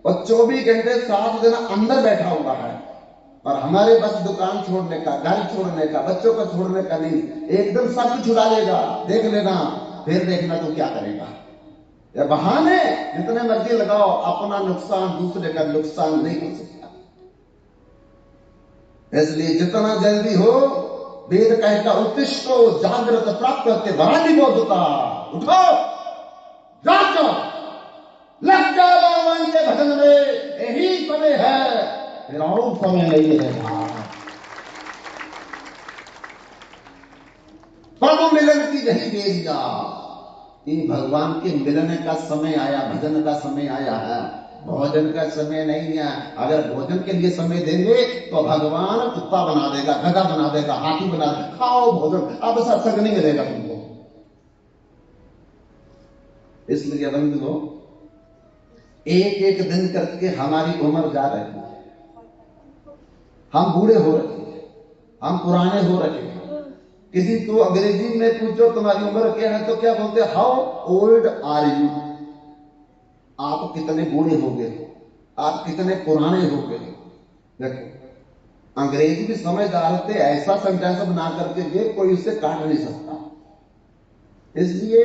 और 24 घंटे 7 दिन अंदर बैठा हुआ है। और हमारे बस दुकान छोड़ने का, घर छोड़ने का, बच्चों को छोड़ने का नहीं, एकदम सब कुछ उड़ा लेगा। देख लेना, फिर देखना तो क्या करेगा। ये बहाने जितने मर्जी लगाओ, अपना नुकसान दूसरे का नुकसान नहीं हो सकता। इसलिए जितना जल्दी हो, वेद कहता उत्तिष्ठो जागृत प्राप्त वराधि बोधता, उठो जाग जाओ, लग जाओ भगवान के भजन में, यही समय है, फिर और समय नहीं रहेगा। प्रभु मिलन की यही देरिया, ये भगवान के मिलन का समय आया, भजन का समय आया है, भोजन का समय नहीं है। अगर भोजन के लिए समय देंगे तो भगवान कुत्ता बना देगा, गधा बना देगा, हाथी बना देगा, खाओ भोजन, अब सत्संग नहीं मिलेगा तुमको। इसलिए बंधुओं, एक एक दिन करके हमारी उम्र जा रही है, हम बूढ़े हो रहे हैं, हम पुराने हो रहे हैं। किसी को अंग्रेजी में पूछो तुम्हारी उम्र क्या है, तो क्या बोलते, हाउ ओल्ड आर यू, आप कितने बूढ़े हो गए, आप कितने पुराने हो गए। देखो अंग्रेजी भी समझदार होते, ऐसा सेंटेंस बना करके दे कोई उससे काट नहीं सकता। इसलिए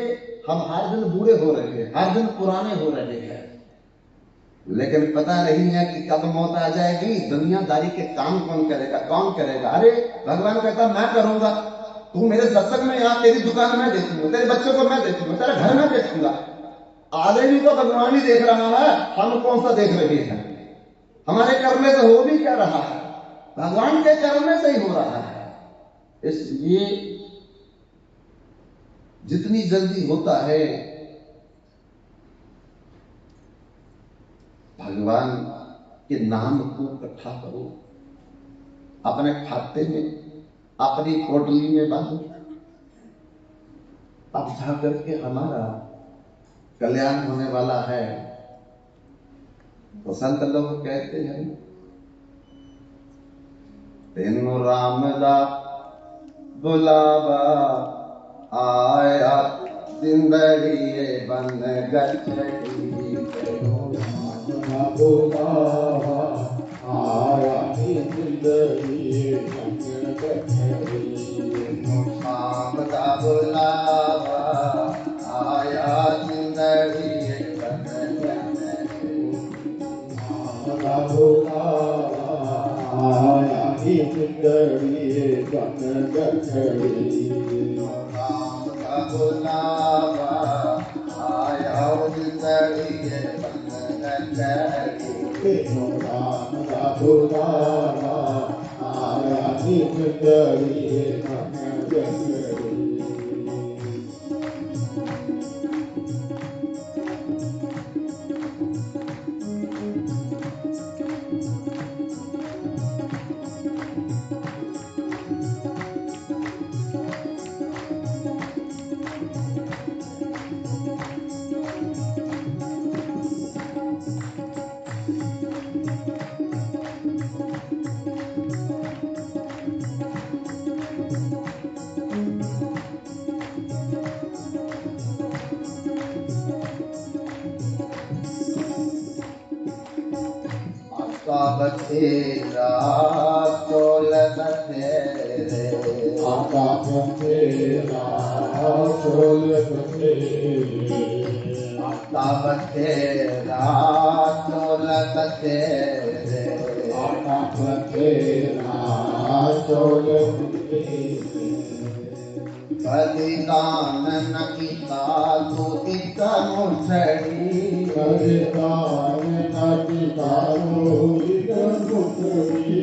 हम हर दिन बूढ़े हो रहे हैं, हर दिन पुराने हो रहे हैं, लेकिन पता नहीं है कि कब मौत आ जाएगी। दुनियादारी के काम कौन करेगा, कौन करेगा। अरे भगवान कहता मैं करूंगा, तू मेरे सत्संग में यहाँ, तेरी दुकान में देखूंगा, तेरे बच्चों को मैं देखूंगा, तेरा घर में देखूंगा। आगे भी तो भगवान ही देख रहा है, हम कौन सा देख रहे हैं। हमारे करने से हो भी क्या रहा है, भगवान के करने से ही हो रहा है। इसलिए जितनी जल्दी होता है भगवान के नाम को इकट्ठा करो, अपने खाते में, अपनी पोटली में बांधो, अब जाकर के हमारा कल्याण होने वाला है। तो संत लोग कहते हैं, तेनु राम दा बुलावा आया, जिंदगी बन गई, बुलावा आया, जिंदगी बन गई, राम दा बुलावा आया, जिंदगी बन गई, बुलावा आया, जिंदगी बन गई, राम दा बुलावा आया, जिंदगी बन गई, राम का बुलावा आया, जिंदगी बन गई। बथेरा चोल बथेरे, आका बथेरा चोल बथेरे, आका बथेरा चोल बथेरे, आका बथेरा चोल बथेरे, बलिदान न किया तो इतनु छड़ी, बलिदान न किया तो इतनु छड़ी,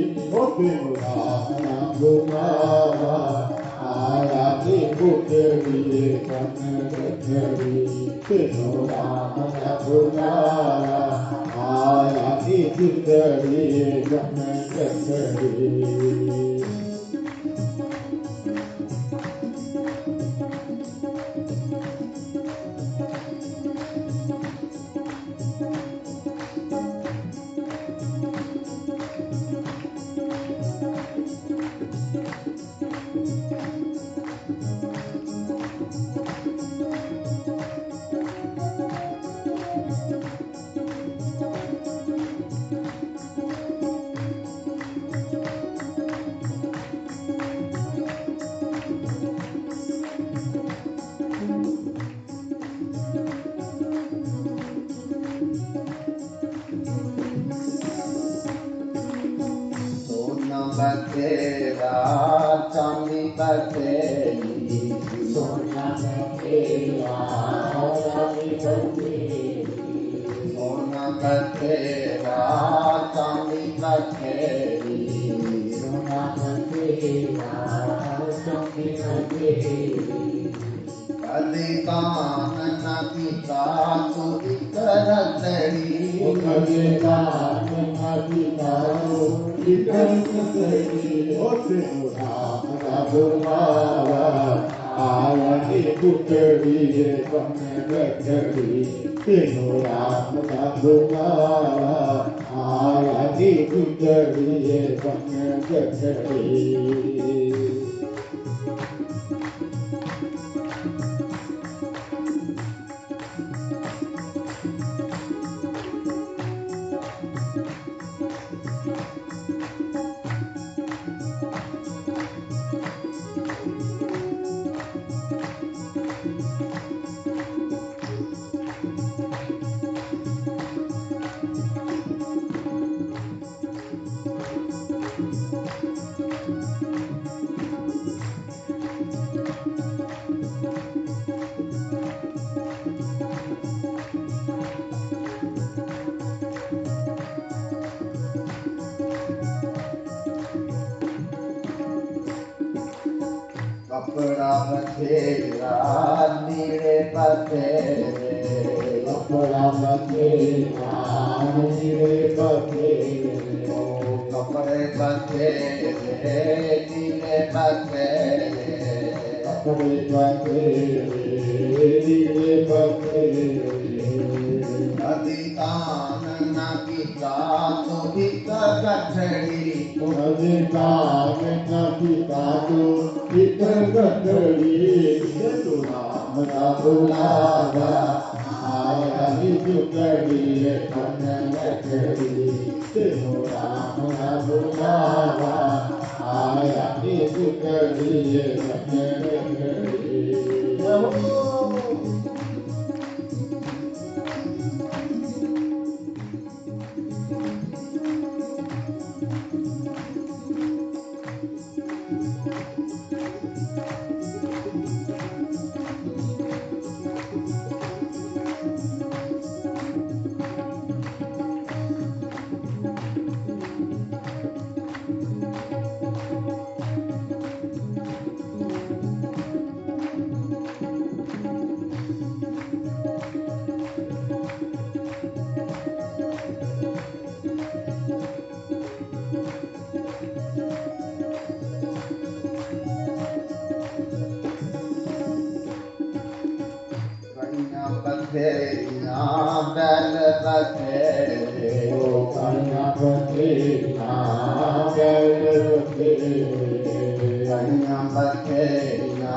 बुलावा आया, पुत्री बन गई, राम का बुलावा आया, जिंदगी बन गई। बतेरा चांदी बतेरी सोना बतेरा चांदी बतेरी सोना बतेरा चांदी बतेरी सोना बतेरा चांदी बतेरी कदी दान न पिता तो करतड़ी कदी दान न पिता तो करतड़ी ओ राम का बुलावा आया की पुतड़ी बन गठड़ी तेनो राम का बुलावा आया की पुतड़ी बन गठड़ी कपड़ा बतेरा नीड़े बतेरे कपड़ा बतेरा नीड़े बतेरे कपड़े बतेरे नीड़े बतेरे कपड़े बतेरे नीड़े बतेरे अधिदान न पिता तो हित गठड़ी अधिदान न पिता तो हित गठड़ी राम का बुलावा आया ही पुतड़ी बन गठड़ी तेनो राम का बुलावा आया ही पुतड़ी बन गठड़ी बथेरिया बैल बथेरे कन्या बथेरिया बैल बथेरे कन्या बथेरिया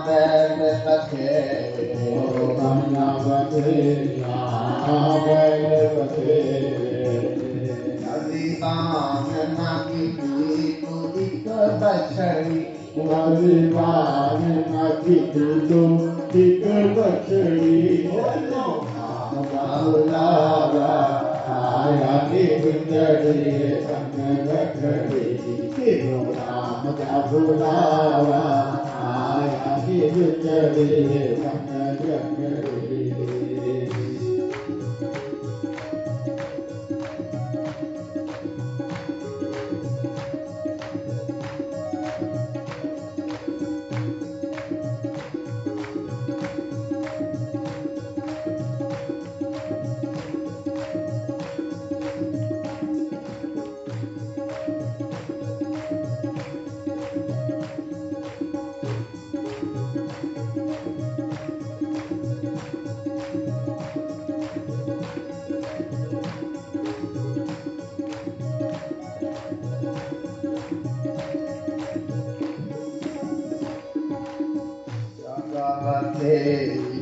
बैल बथेरे कन्या बथेरिया बैल बथेरे अधिदान न की तो एक बछड़ी अधिदान न की तो एक बछड़ी राम का बुलावा आया की पुतड़ी बन गठड़ी तेनो राम का बुलावा आया की पुतड़ी बन गठड़ी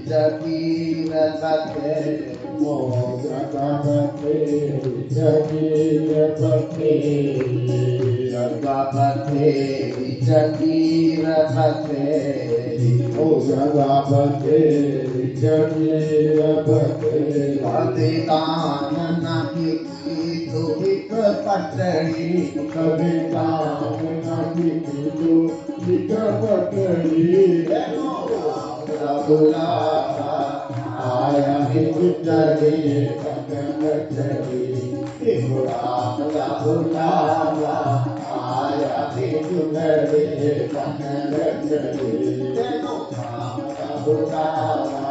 जगीर बथेरे ओ जगबथेरी जगीर बथेरी जगबथेरी जगीर बथेरी ओ जगबथेरी जगीर बथेरी अधिदान न की तो एक पटड़ी कभी काम नहीं तो टिक पटड़ी बुलावा आया हिंदुस्तानी पतंग चढ़ी राम का बुलावा आया हिंदुस्तानी पतंग चढ़ी राम का बुलावा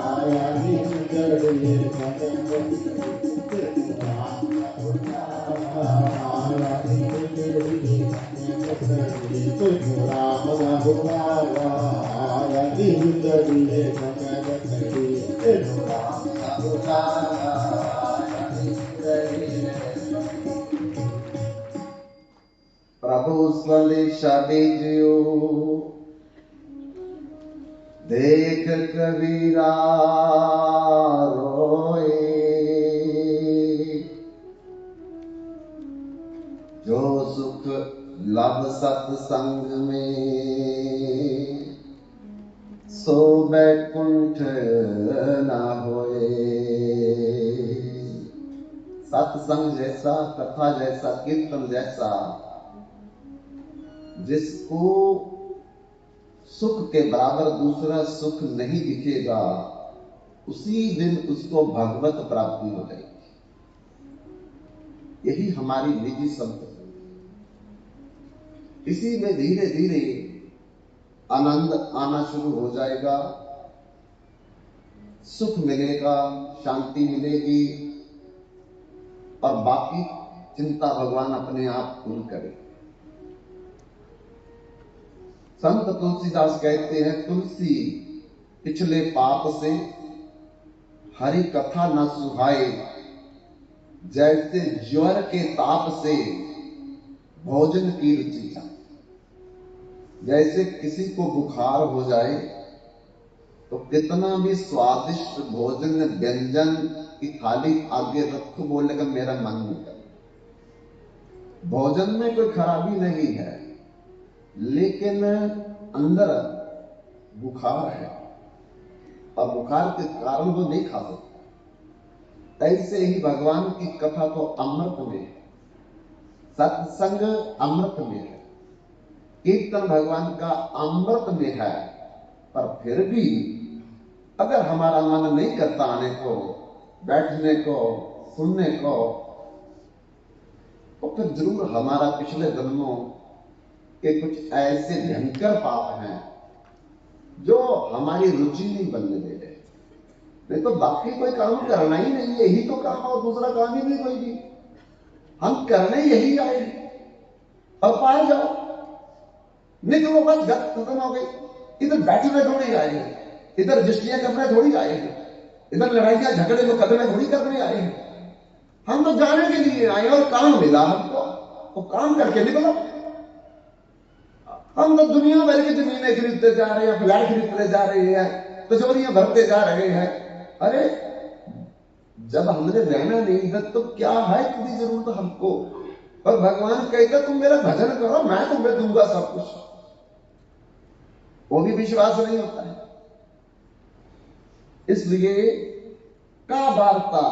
आया हिंदुस्तानी पतंग चढ़ी राम का बुलावा आया हिंदुस्तानी राम का बुलावा आया हिंदुस्तानी पतंग चढ़ी राम का बुलावा आया हिंदुस्तानी। प्रभु स्वदेशा भेजियो देख कबीरा रोए, जो सुख लब सत्संग में सो बैकुंठ न होए। सत्संग जैसा, कथा जैसा, कीर्तन जैसा जिसको सुख के बराबर दूसरा सुख नहीं दिखेगा, उसी दिन उसको भगवत प्राप्ति हो जाएगी। यही हमारी निजी संपत्ति। इसी में धीरे धीरे आनंद आना शुरू हो जाएगा, सुख मिलेगा, शांति मिलेगी और बाकी चिंता भगवान अपने आप दूर करेगा। संत तुलसीदास कहते हैं, तुलसी पिछले पाप से हरि कथा न सुहाए, जैसे ज्वर के ताप से भोजन की रुचि जाए। जैसे किसी को बुखार हो जाए तो कितना भी स्वादिष्ट भोजन व्यंजन की थाली आगे रखो, बोलेगा मेरा मन नहीं कर। भोजन में कोई खराबी नहीं है, लेकिन अंदर बुखार है और बुखार के कारण वो नहीं खा सकता। ऐसे ही भगवान की कथा तो अमृत में है, सत्संग अमृत में है, कीर्तन भगवान का अमृत में है। पर फिर भी अगर हमारा मन नहीं करता आने को, बैठने को, सुनने को, तो फिर जरूर हमारा पिछले जन्मों के कुछ ऐसे भयंकर पाप हैं जो हमारी रुचि नहीं बनने दे रहे। नहीं तो बाकी कोई काम करना ही नहीं, यही तो काम, और दूसरा काम ही नहीं कोई भी। हम करने यही आए और पाए जाओ, निकलो बस, घर खत्म हो गई। इधर बैठने थोड़ी आए हैं, इधर दृष्टियां करने थोड़ी आए हैं, इधर लड़ाइयां झगड़े मुकदमे थोड़ी करने आए हैं। हम तो जाने के लिए आए और काम मिला हमको, तो काम करके निकलो। हम तो दुनिया भर की जमीनें खरीदते जा रहे हैं, फ्लैट खरीदते जा रहे हैं, तिजोरियां भरते जा रहे हैं। अरे जब हमने रहना नहीं है तो क्या है इतनी जरूरत हमको? और भगवान कहता तुम मेरा भजन करो, मैं तुम्हें दूंगा सब कुछ। वो भी विश्वास नहीं होता है। इसलिए का वार्ता,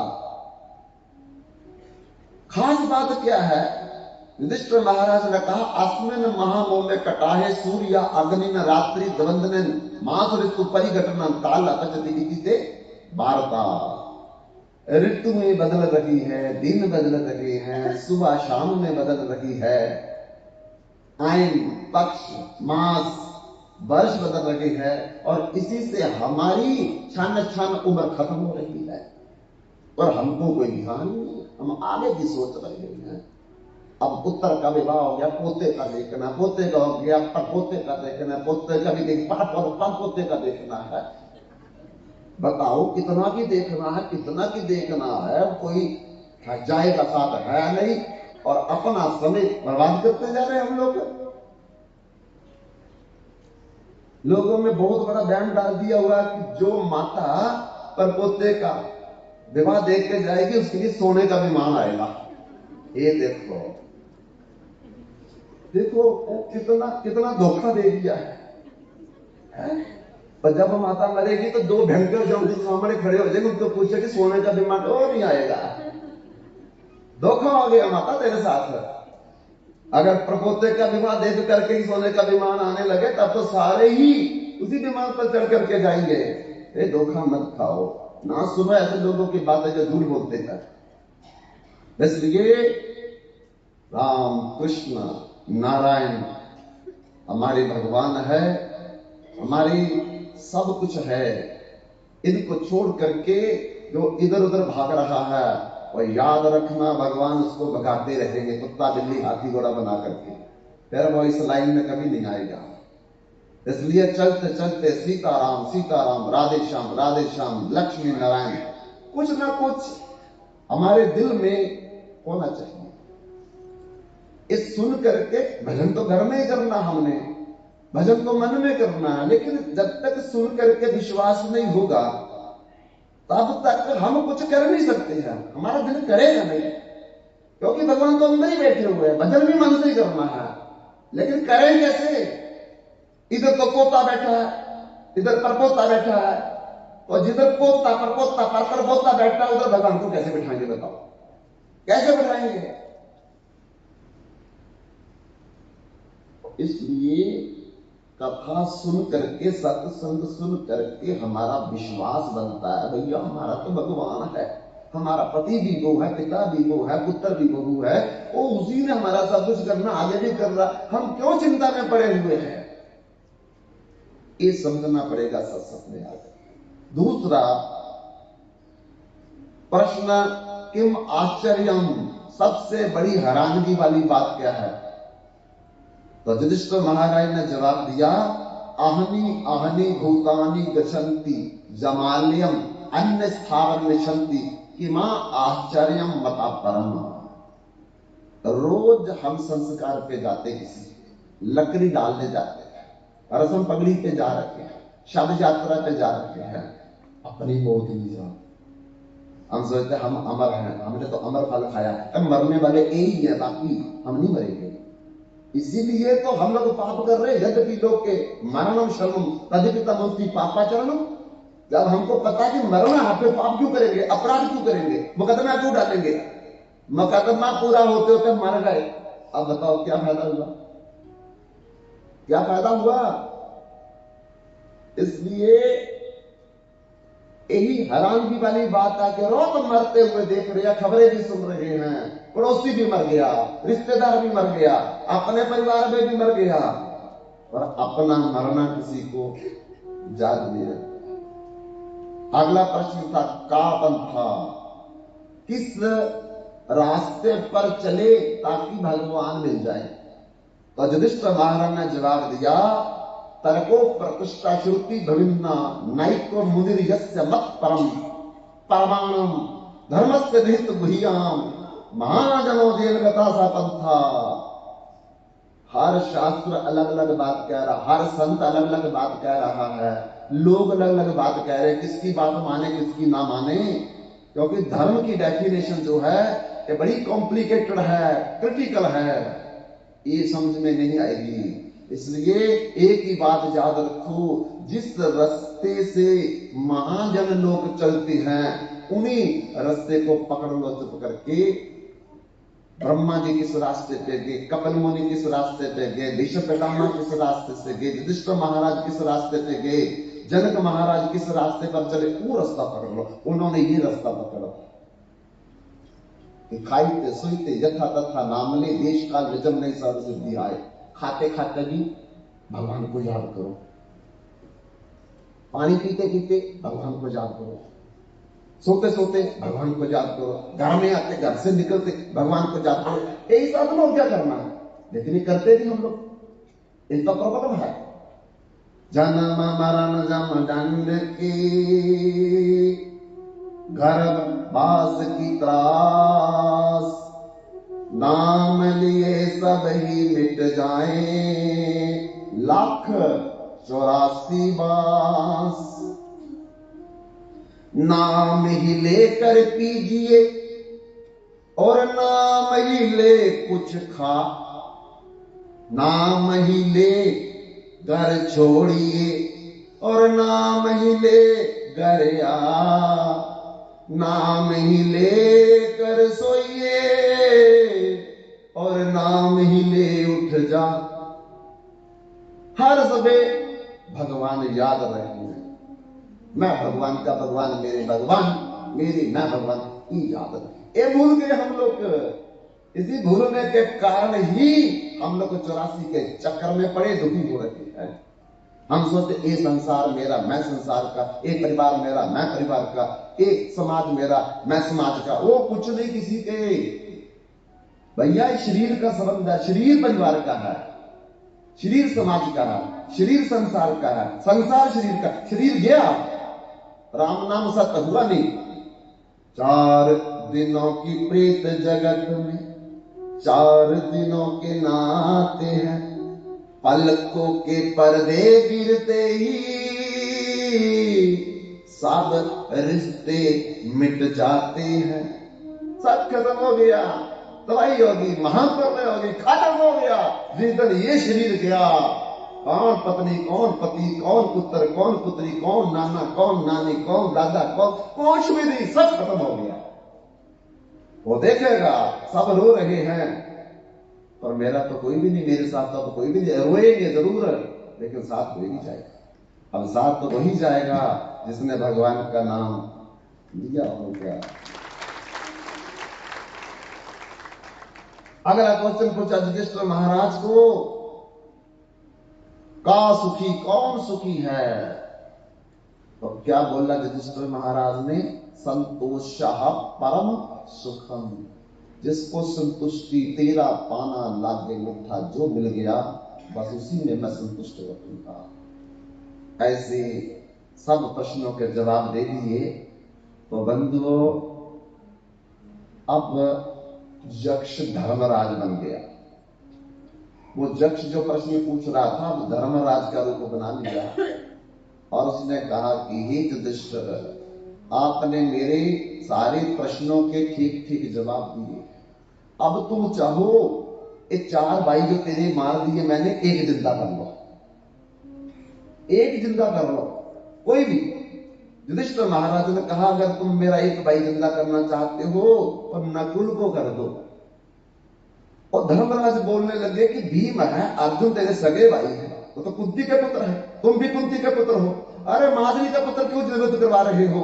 खास बात क्या है? युधिष्ठिर महाराज ने कहा, अस्मिन महामोह में कटाहे सूर्य अग्नि न रात्रि द्वंद्व मास ऋतु परिघटना काल अपचति से वार्ता। ऋतु में बदल रही है, दिन बदल रहे हैं, सुबह शाम में बदल रही है, आयन पक्ष मास वर्ष बदल रही है, और इसी से हमारी क्षण क्षण उम्र खत्म हो रही है और हमको कोई ध्यान नहीं। हम आगे की सोच रहे हैं। अब पुत्र का विवाह हो गया, पोते का देखना, पोते का हो गया परपोते का देखना, पोते का भी देख, परपोते का देखना है। बताओ कितना की देखना है, कितना की देखना है? कोई जाएगा साथ है नहीं, और अपना समय बर्बाद करते जा रहे हैं हम लोग। लोगों में बहुत बड़ा बैन डाल दिया हुआ कि जो माता परपोते का विवाह देख के जाएगी उसके लिए सोने का विमान आएगा। ये देखो देखो कितना कितना धोखा दे दिया है? पर जब माता मरेगी तो दो भयंकर जो सामने खड़े हो जाएंगे, उनको पूछे कि सोने का विमान और नहीं आएगा। धोखा हो गया माता तेरे साथ। अगर प्रपोते का विवाह देख करके ही सोने का विमान आने लगे तब तो सारे ही उसी विमान पर चढ़ करके जाएंगे। ये धोखा मत खाओ, ना सुनो ऐसे लोगों की बातें जो झूठ बोलते हैं। इसलिए राम कृष्ण नारायण हमारे भगवान है, हमारी सब कुछ है। इनको छोड़ करके जो इधर उधर भाग रहा है और याद रखना भगवान उसको भगाते रहेंगे, कुत्ता बिल्ली हाथी घोड़ा बना करके, फिर वो इस लाइन में कभी नहीं आएगा। इसलिए चलते चलते सीताराम राधे श्याम लक्ष्मी नारायण कुछ ना कुछ हमारे दिल में होना चाहिए। इस सुन करके भजन तो घर में ही करना, हमने भजन तो मन में करना है, लेकिन जब तक सुन करके विश्वास नहीं होगा तब तक हम कुछ कर नहीं सकते हैं, हमारा दिल करेगा नहीं, क्योंकि भगवान तो अंदर ही बैठे हुए हैं। भजन भी मन से ही करना है, लेकिन करें कैसे? इधर तो पोता बैठा है, इधर परपोता बैठा है, और जिधर पोता परपोता परपोता बैठा है उधर भगवान को कैसे बिठाएंगे? बताओ कैसे बिठाएंगे? इसलिए कथा सुन करके, सत्संग सुन करके हमारा विश्वास बनता है, भैया हमारा तो भगवान है, हमारा पति भी वो है, पिता भी वो है, पुत्र भी वो है, वो उसी ने हमारा सब कुछ करना, आगे भी कर रहा, हम क्यों चिंता में पड़े हुए हैं? ये समझना पड़ेगा सत्संग में आकर। दूसरा प्रश्न, किम आश्चर्यम, सबसे बड़ी हैरानगी वाली बात क्या है? तो युधिष्ठिर महाराज ने जवाब दिया, आहनी आहनी भूतानि गच्छन्ति जमाल्यम अन्य स्थावर निशन्ति किमा आश्चर्यम मता परम। रोज हम संस्कार पे जाते, किसी लकड़ी डालने जाते हैं, रसम पगड़ी पे जा रखे हैं, शव यात्रा पे जा रखे हैं, अपनी मौत नहीं जा, हम सोचते हम अमर हैं, हमने तो अमर फल खाया है, मरने वाले एक ही है, बाकी हम नहीं मरेंगे। इसीलिए तो हम लोग पाप कर रहे हैं। यद्यपि लोग के मरणम शर्मम तदिपितमोक्ति पापाचरणम, जब हमको पता है कि मरना है फिर पाप क्यों करेंगे, अपराध क्यों करेंगे, मुकदमा क्यों डालेंगे? मुकदमा पूरा होते होते मर गए, अब बताओ क्या फायदा हुआ? क्या फायदा हुआ? इसलिए यही हैरानगी वाली बात है कि रोज मरते हुए देख रहे हैं, खबरें भी सुन रहे हैं, पड़ोसी भी मर गया, रिश्तेदार भी मर गया, अपने परिवार में भी मर गया, और अपना मरना किसी को याद नहीं रहता। अगला प्रश्न था, का पंथा, किस रास्ते पर चले ताकि भगवान मिल जाए? तो युधिष्ठिर महाराज ने जवाब दिया, तर्को प्रतिष्ठा श्रुति भविन्ना नैको मुनिर यस्य मत परम परमाणम धर्मस्य निहित गुह्याम महाजनो जेल गता सा पंथा। हर शास्त्र अलग अलग बात कह रहा, हर संत अलग अलग बात कह रहा है, लोग अलग अलग बात कह रहे हैं, किसकी बात माने किसकी ना माने, क्योंकि धर्म की डेफिनेशन जो है ये बड़ी कॉम्प्लिकेटेड है, क्रिटिकल है, ये समझ में नहीं आएगी। इसलिए एक ही बात याद रखो, जिस रास्ते से महाजन लोग चलते हैं उन्हीं रास्ते को पकड़ लो चुप करके। ब्रह्मा जी किस रास्ते पे गए, कपिल मुनि किस रास्ते पे गए, भीष्म पितामह किस रास्ते से गए, युधिष्ठिर महाराज किस रास्ते पे गए, जनक महाराज किस रास्ते पर चले, वो रास्ता पकड़ लो। उन्होंने ये रास्ता पकड़ा कि खाइते सोते यथा तथा नामले देश काल विजम नहीं सर्व सिद्धि आए। खाते खाते भी भगवान को याद करो, पानी पीते पीते भगवान को याद करो, सोते सोते भगवान को याद करो, घर में आते घर से निकलते भगवान को याद करो। यही साधन और क्या करना है, लेकिन ये करते नहीं हम लोग, इसका प्रॉब्लम है। जन्म मरण जम दंड की गर्भ बास की त्रास, नाम लिए सब ही मिट जाए 1,84 बास। नाम ही लेकर पीजिए और नाम ही ले कुछ खा, नाम ही ले घर छोड़िए और नाम ही ले घर आ, नाम ही ले कर सोइए तबे भगवान याद रहे। मैं भगवान का भगवान, मेरे भगवान, मेरी मैं भगवान की याद रहे। ये भूल गए हम लोग। इसी भूलने के कारण ही हम लोग 84 के चक्कर में पड़े, दुखी हो रहे हैं। हम सोचते ये संसार मेरा, मैं संसार का, ये परिवार मेरा, मैं परिवार का, ये समाज मेरा, मैं समाज का। वो कुछ नहीं किसी के भैया। शरीर का संबंध है, शरीर परिवार का है, शरीर समाज का है, शरीर संसार का है, संसार शरीर का। शरीर गया, राम नाम सत्य हुआ नहीं। 4 दिनों की प्रीत जगत में, 4 दिनों के नाते हैं, पलकों के पर्दे गिरते ही सब रिश्ते मिट जाते हैं। सब खत्म हो गया, दवाई होगी, महापर्दय होगी, खत्म हो गया। जिस दिन ये शरीर गया, कौन पत्नी, कौन पति, कौन पुत्र, कौन पुत्री, कौन नाना, कौन नानी, कौन दादा, कौन कुछ भी नहीं, सब खत्म हो गया। वो देखेगा सब रो रहे हैं, पर मेरा तो कोई भी नहीं, मेरे साथ तो कोई भी नहीं। रोएंगे जरूर, लेकिन साथ कोई नहीं जाएगा। अब साथ तो वही जाएगा जिसने भगवान का नाम लिया होगा। अगला क्वेश्चन पूछा युधिष्ठिर महाराज को, का सुखी, कौन सुखी है? तो क्या बोला युधिष्ठिर महाराज ने? संतोषः परम सुखम। जिसको संतुष्टि तेरा पाना लागे मिठा, जो मिल गया बस उसी में मैं संतुष्ट रखूंगा। ऐसे सब प्रश्नों के जवाब दे दिए। तो बंधुओं, अब यक्ष धर्मराज बन गया। वो यक्ष जो प्रश्न पूछ रहा था, वो धर्मराज का रूप बना लिया और उसने कहा कि हे युधिष्ठिर, आपने मेरे सारे प्रश्नों के ठीक ठीक जवाब दिए। अब तुम चाहो ये 4 भाई जो तेरे मार दिए मैंने, एक जिंदा कर लो, एक जिंदा कर लो, कोई भी। युधिष्ठिर महाराज ने कहा, अगर तुम मेरा एक भाई जिंदा करना चाहते हो तो नकुल को कर दो। और धर्मराज बोलने लगे कि भीम है, अर्जुन तेरे सगे भाई है, तो कुंती के पुत्र है, तुम भी कुंती के पुत्र हो, अरे माधुरी का पुत्र क्यों जरूरत करवा रहे हो?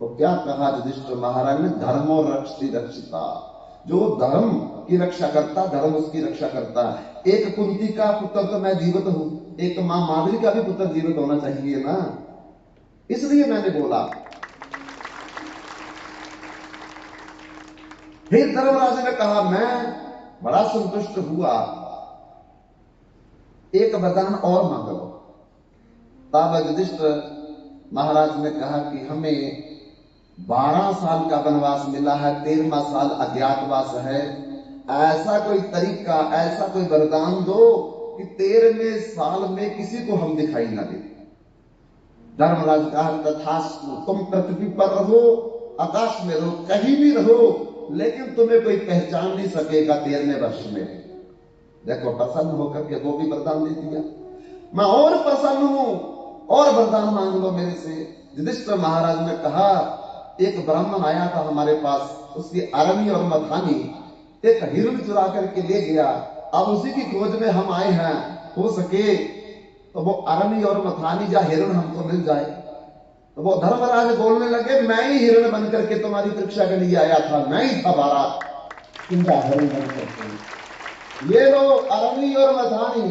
तो क्या कहा युधिष्ठिर महाराज ने? धर्मो रक्षति रक्षिता। जो धर्म की रक्षा करता, धर्म उसकी रक्षा करता है। एक कुंती का पुत्र तो मैं जीवित हूं, एक मां माधुरी का भी पुत्र जीवित होना चाहिए ना, इसलिए मैंने बोला। फिर धर्मराज ने कहा, मैं बड़ा संतुष्ट हुआ, एक वरदान और मांग लो। तब युधिष्ठिर महाराज ने कहा कि हमें 12 साल का वनवास मिला है, 13वां साल अज्ञातवास है। ऐसा कोई तरीका, ऐसा कोई वरदान दो कि 13वें साल में किसी को हम दिखाई ना दे। धर्मराज कहा, तथास्तु। तुम पृथ्वी पर रहो, आकाश में रहो, कहीं भी रहो, लेकिन तुम्हें कोई पहचान नहीं सकेगा 13वें वर्ष में। देखो, प्रसन्न होकर के वो भी वरदान दे दिया। मैं और प्रसन्न हूं, और वरदान मांग लो मेरे से। युधिष्ठिर महाराज ने कहा, एक ब्राह्मण आया था हमारे पास, उसकी अरणी और मथानी एक हिरण चुरा करके ले गया। अब उसी की खोज में हम आए हैं, हो सके तो वो अरणी और मथानी या हिरण हमको मिल जाए। तो वो धर्मराज बोलने लगे, मैं ही हिरण बन करके तुम्हारी परीक्षा के लिए आया था, मैं ही था 12 हिरण बन करके। ये लो अरणी और मथानी,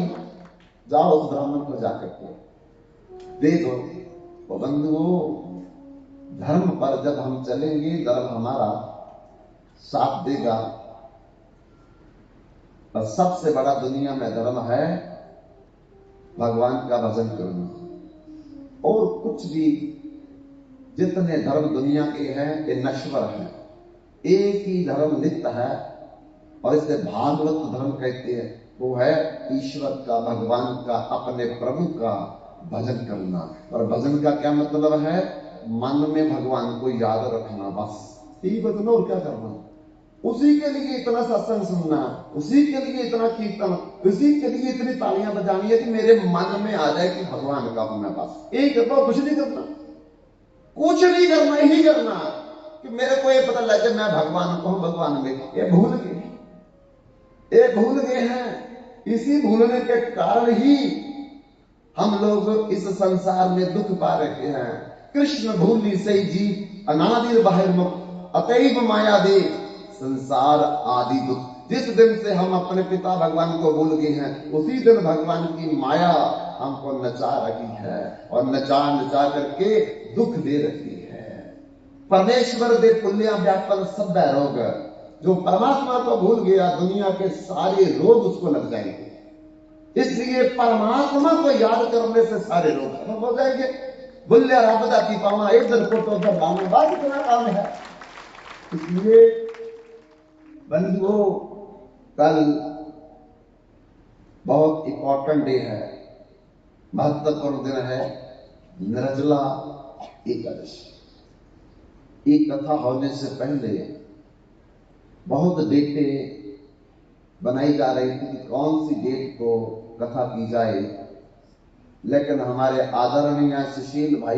जाओ उस ब्राह्मण को जाकर के दे दो। तो बंधुओं, धर्म पर जब हम चलेंगे, धर्म हमारा साथ देगा। और सबसे बड़ा दुनिया में धर्म है भगवान का भजन करना। और कुछ भी, जितने धर्म दुनिया के हैं ये नश्वर हैं, एक ही धर्म नित्य है और इसे भागवत धर्म कहते हैं। वो है ईश्वर का, भगवान का, अपने प्रभु का भजन करना। और भजन का क्या मतलब है? मन में भगवान को याद रखना, बस यही भजन। और क्या करना? उसी के लिए इतना सत्संग सुनना, उसी के लिए इतना कीर्तन, उसी के लिए इतनी तालियां बजानी है कि मेरे मन में आ जाए कि भगवान का हूं मैं, बस यही करना। कुछ नहीं करना, कुछ नहीं करना, यही करना कि मेरे को ये पता लगे मैं भगवान को हूं, भगवान में। ये भूल गए हैं। इसी भूलने के कारण ही हम लोग इस संसार में दुख पा रहे हैं। कृष्ण भूलि से जीव अनादिर बहिर्मुख अतैव माया दे संसार आदि दुख। जिस दिन से हम अपने पिता भगवान को भूल गए हैं, उसी दिन भगवान की माया हमको नचा रही है और नचा नचा करके दुख दे रही है। परमेश्वर दे पुण्य व्यापन सब रोग। जो परमात्मा को भूल गया, दुनिया के सारे रोग उसको लग जाएंगे। इसलिए परमात्मा को याद करने से सारे रोग खत्म हो जाएंगे। बुल्ले राबदा की पावना एक दिन को तो लाने बाद इतना काम है। इसलिए बंधुओं, कल बहुत इंपॉर्टेंट डे है, महत्वपूर्ण दिन है, निर्जला एकादशी। एक कथा होने से पहले बहुत डेटें बनाई जा रही थी कि कौन सी डेट को कथा की जाए, लेकिन हमारे आदरणीय सुशील भाई